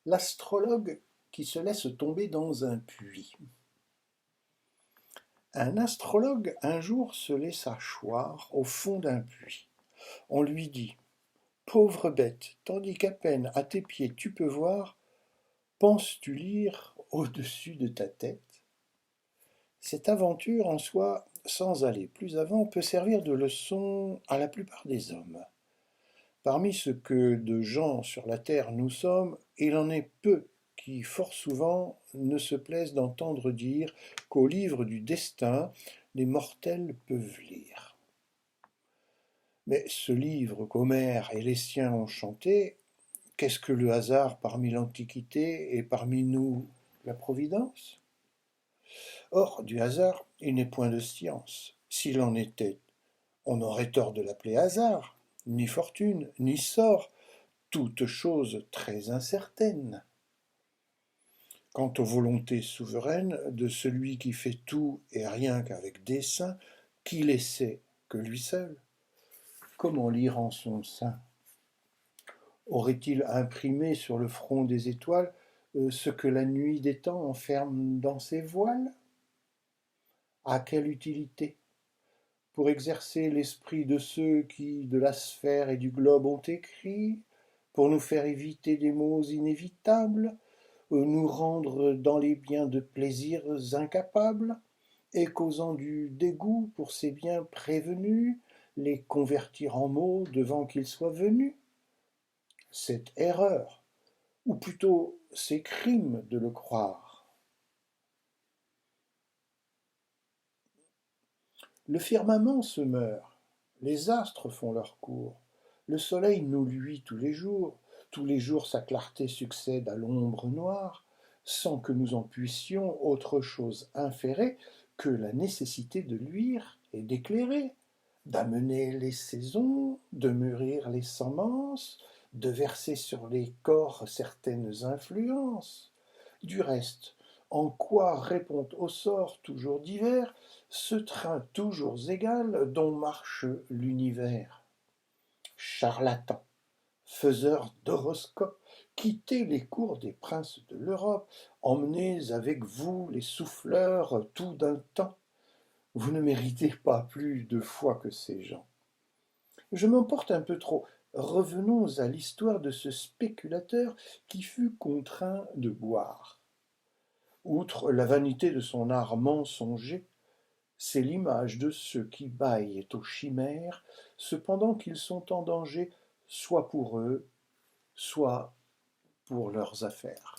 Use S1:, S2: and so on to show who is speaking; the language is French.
S1: L'astrologue qui se laisse tomber dans un puits. Un astrologue un jour se laissa choir au fond d'un puits. On lui dit: Pauvre bête, tandis qu'à peine à tes pieds tu peux voir, penses-tu lire au-dessus de ta tête? Cette aventure en soi, sans aller plus avant, peut servir de leçon à la plupart des hommes. Parmi ce que de gens sur la terre nous sommes, il en est peu qui, fort souvent, ne se plaisent d'entendre dire qu'au livre du destin, les mortels peuvent lire. Mais ce livre qu'Homère et les siens ont chanté, qu'est-ce que le hasard parmi l'Antiquité et parmi nous la Providence? Or, du hasard, il n'est point de science. S'il en était, on aurait tort de l'appeler hasard, ni fortune, ni sort, toute chose très incertaine. Quant aux volontés souveraines de celui qui fait tout et rien qu'avec dessein, qui les sait que lui seul? Comment lire en son sein? Aurait-il imprimé sur le front des étoiles ce que la nuit des temps enferme dans ses voiles? À quelle utilité? Pour exercer l'esprit de ceux qui, de la sphère et du globe, ont écrit, pour nous faire éviter des maux inévitables, nous rendre dans les biens de plaisirs incapables, et causant du dégoût pour ces biens prévenus, les convertir en maux devant qu'ils soient venus? C'est erreur, ou plutôt c'est crime de le croire. Le firmament se meurt, les astres font leur cours, le soleil nous luit tous les jours sa clarté succède à l'ombre noire, sans que nous en puissions autre chose inférer que la nécessité de luire et d'éclairer, d'amener les saisons, de mûrir les semences, de verser sur les corps certaines influences. Du reste, en quoi répond au sort toujours divers ce train toujours égal dont marche l'univers? Charlatans, faiseurs d'horoscopes, quittez les cours des princes de l'Europe, emmenez avec vous les souffleurs tout d'un temps. Vous ne méritez pas plus de foi que ces gens. Je m'emporte un peu trop. Revenons à l'histoire de ce spéculateur qui fut contraint de boire. Outre la vanité de son art mensonger, c'est l'image de ceux qui bâillent aux chimères, cependant qu'ils sont en danger, soit pour eux, soit pour leurs affaires.